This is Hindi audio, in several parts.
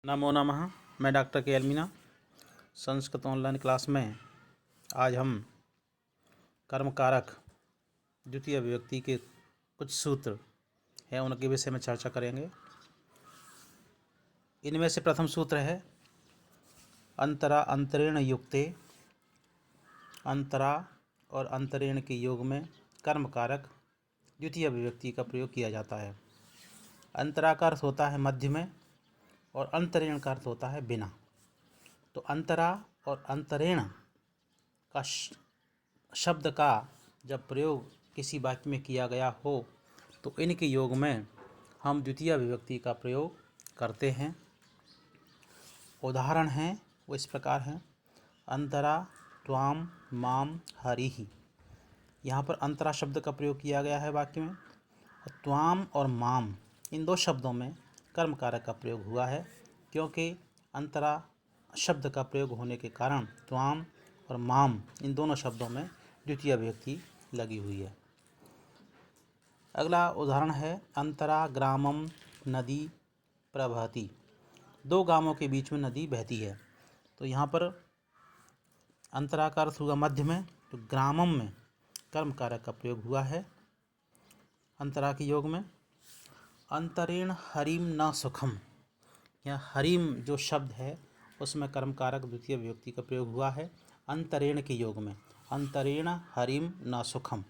नमो नमः। मैं डॉक्टर के मीना संस्कृत ऑनलाइन क्लास में आज हम कर्मकारक द्वितीय विभक्ति के कुछ सूत्र हैं उनके विषय में चर्चा करेंगे। इनमें से प्रथम सूत्र है अंतरा अंतरेण युक्ते। अंतरा और अंतरेण के योग में कर्मकारक द्वितीय विभक्ति का प्रयोग किया जाता है। अंतरा का अर्थ होता है मध्य में और अंतरेण का अर्थ होता है बिना। तो अंतरा और अंतरेण का शब्द का जब प्रयोग किसी वाक्य में किया गया हो तो इनके योग में हम द्वितीय विभक्ति का प्रयोग करते हैं। उदाहरण हैं वो इस प्रकार हैं। अंतरा त्वाम माम हरिहि। यहाँ पर अंतरा शब्द का प्रयोग किया गया है वाक्य में। त्वाम और माम इन दो शब्दों में कर्मकारक का प्रयोग हुआ है, क्योंकि अंतरा शब्द का प्रयोग होने के कारण त्वाम और माम इन दोनों शब्दों में द्वितीय विभक्ति लगी हुई है। अगला उदाहरण है अंतरा ग्रामम नदी प्रवहति। दो गांवों के बीच में नदी बहती है। तो यहाँ पर अंतरा का अर्थ हुआ मध्य में, तो ग्रामम में कर्मकारक का प्रयोग हुआ है अंतरा के योग में। अंतरेण हरिम न सुखम। यह हरिम जो शब्द है उसमें कर्मकारक द्वितीय विभक्ति का प्रयोग हुआ है अंतरेण के योग में। अंतरेण हरिम न सुखम।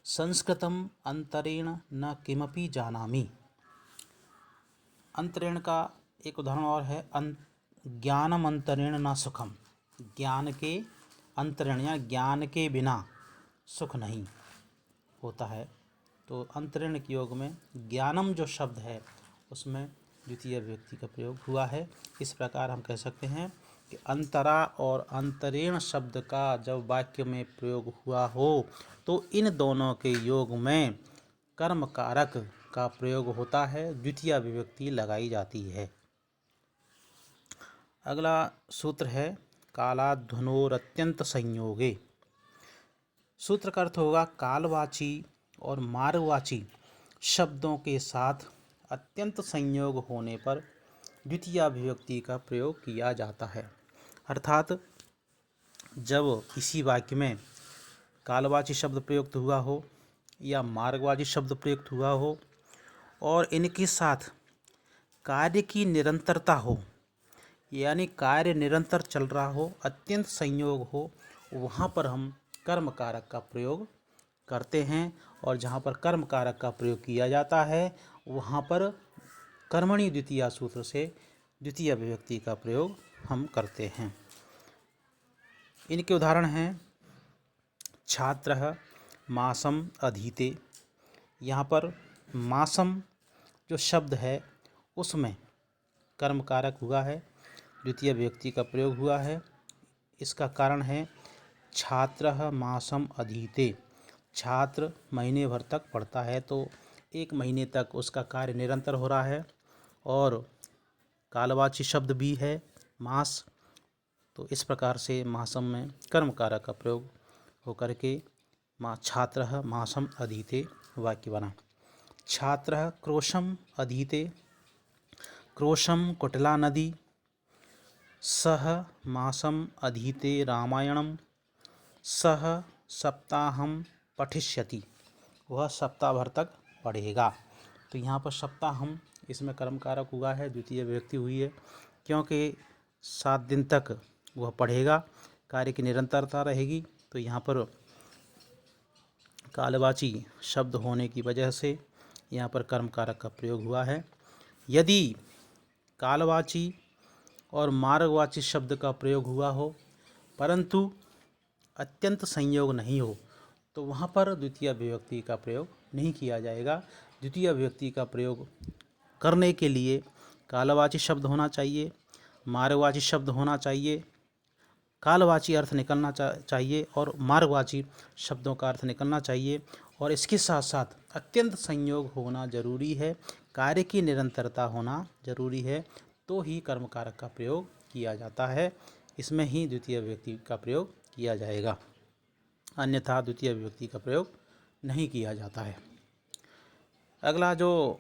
संस्कृतम अंतरेण न किमपि जानामि। अंतरेण का एक उदाहरण और है ज्ञानम अंतरेण न सुखम। ज्ञान के अंतरेण या ज्ञान के बिना सुख नहीं होता है। तो अंतरेण के योग में ज्ञानम जो शब्द है उसमें द्वितीय विभक्ति का प्रयोग हुआ है। इस प्रकार हम कह सकते हैं कि अंतरा और अंतरेण शब्द का जब वाक्य में प्रयोग हुआ हो तो इन दोनों के योग में कर्मकारक का प्रयोग होता है, द्वितीय विभक्ति लगाई जाती है। अगला सूत्र है कालाध्वनोरत्यंत संयोगे। सूत्र का अर्थ होगा कालवाची और मार्गवाची शब्दों के साथ अत्यंत संयोग होने पर द्वितीय विभक्ति का प्रयोग किया जाता है। अर्थात जब किसी वाक्य में कालवाची शब्द प्रयुक्त हुआ हो या मार्गवाची शब्द प्रयुक्त हुआ हो और इनके साथ कार्य की निरंतरता हो, यानी कार्य निरंतर चल रहा हो, अत्यंत संयोग हो, वहाँ पर हम कर्मकारक का प्रयोग करते हैं। और जहाँ पर कर्मकारक का प्रयोग किया जाता है वहाँ पर कर्मणि द्वितीया सूत्र से द्वितीय विभक्ति का प्रयोग हम करते हैं। इनके उदाहरण हैं छात्रः मासम अधीते। यहाँ पर मासम जो शब्द है उसमें कर्मकारक हुआ है, द्वितीय विभक्ति का प्रयोग हुआ है। इसका कारण है छात्रः मासम अधीते। छात्र महीने भर तक पढ़ता है, तो एक महीने तक उसका कार्य निरंतर हो रहा है। और कालवाची शब्द भी है मास, तो इस प्रकार से मासम में कर्मकारक का प्रयोग होकर के छात्रः मासम अधीते वाक्य बना। छात्रः क्रोशम अधीते। क्रोशम कुटिला नदी। सह मासम अधीते रामायणम। सह सप्ताहम पठिष्यति। वह सप्ताह भर तक पढ़ेगा। तो यहाँ पर सप्ताहम इसमें कर्मकारक हुआ है, द्वितीय विभक्ति हुई है, क्योंकि 7 दिन तक वह पढ़ेगा, कार्य की निरंतरता रहेगी। तो यहाँ पर कालवाची शब्द होने की वजह से यहाँ पर कर्मकारक का प्रयोग हुआ है। यदि कालवाची और मार्गवाची शब्द का प्रयोग हुआ हो परंतु अत्यंत संयोग नहीं हो तो वहाँ पर द्वितीय विभक्ति का प्रयोग नहीं किया जाएगा। द्वितीय विभक्ति का प्रयोग करने के लिए कालवाची शब्द होना चाहिए, मार्गवाची शब्द होना चाहिए, कालवाची अर्थ निकलना चाहिए और मार्गवाची शब्दों का अर्थ निकलना चाहिए। और इसके साथ साथ अत्यंत संयोग होना जरूरी है, कार्य की निरंतरता होना जरूरी है, तो ही कर्मकारक का प्रयोग किया जाता है। इसमें ही द्वितीय विभक्ति का प्रयोग किया जाएगा, अन्यथा द्वितीय विभक्ति का प्रयोग नहीं किया जाता है। अगला जो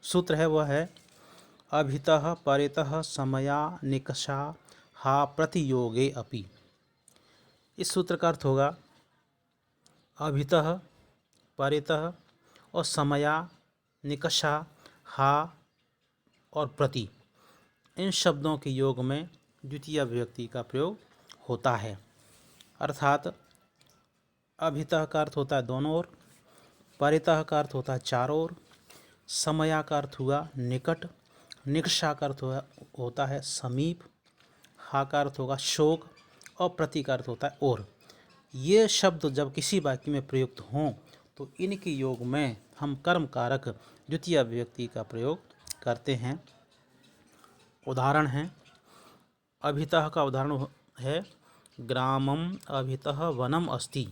सूत्र है वह है अभितः परितः समया निकषा हा प्रतियोगे अपि। इस सूत्र का अर्थ होगा अभितः परितः और समया निकषा हा और प्रति, इन शब्दों के योग में द्वितीय विभक्ति का प्रयोग होता है। अर्थात अभितः का अर्थ होता है दोनों ओर, परितः का अर्थ होता है चारों ओर, समया का अर्थ हुआ निकट, निकषा का अर्थ होता है समीप, हा का अर्थ होगा शोक और प्रति का अर्थ होता है और। ये शब्द जब किसी वाक्य में प्रयुक्त हों तो इनके योग में हम कर्म कारक द्वितीय विभक्ति का प्रयोग करते हैं। उदाहरण हैं, अभितः का उदाहरण है ग्रामम अभितः वनम अस्ति।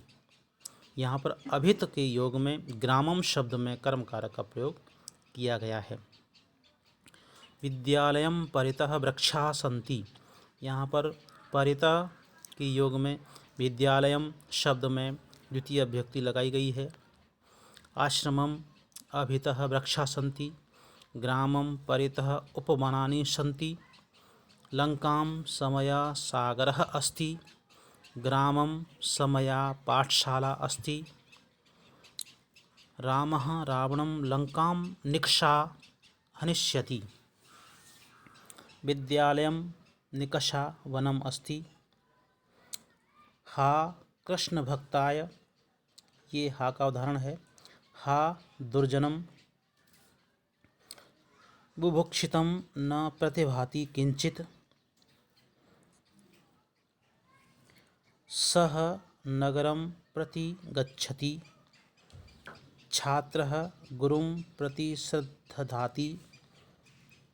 यहाँ पर अभित के योग में ग्रामम शब्द में कर्म कारक का प्रयोग किया गया है। विद्यालयम परितः वृक्षाः सन्ति। यहाँ पर परितः के योग में विद्यालयम शब्द में द्वितीय विभक्ति लगाई गई है। आश्रमम अभितः वृक्षाः सन्ति, ग्रामम परितः उपवनानि सन्ति, लंकां समया सागरः अस्ति, ग्रामं समया पाठशाला अस्ति, रामः रावणं लंकां निकषा हनिष्यति, विद्यालयं निकषा वनम अस्ति। हा कृष्ण भक्ताय, ये हा का उदाहरण है। हा दुर्जनम, बुभुक्षितं न प्रतिभाति किंचित, सः नगरं प्रति गच्छति, छात्रः गुरुं प्रति श्रद्धधाति,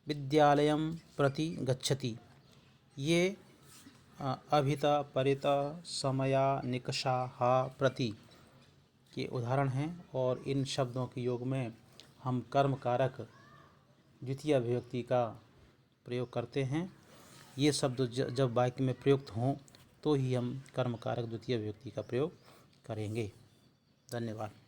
विद्यालयं प्रति गच्छति। ये अभिता परिता समया निकषा हा प्रति के उदाहरण हैं और इन शब्दों के योग में हम कर्म कारक द्वितीय विभक्ति का प्रयोग करते हैं। ये शब्द जब वाक्य में प्रयुक्त हों तो ही हम कर्म कारक द्वितीय विभक्ति का प्रयोग करेंगे। धन्यवाद।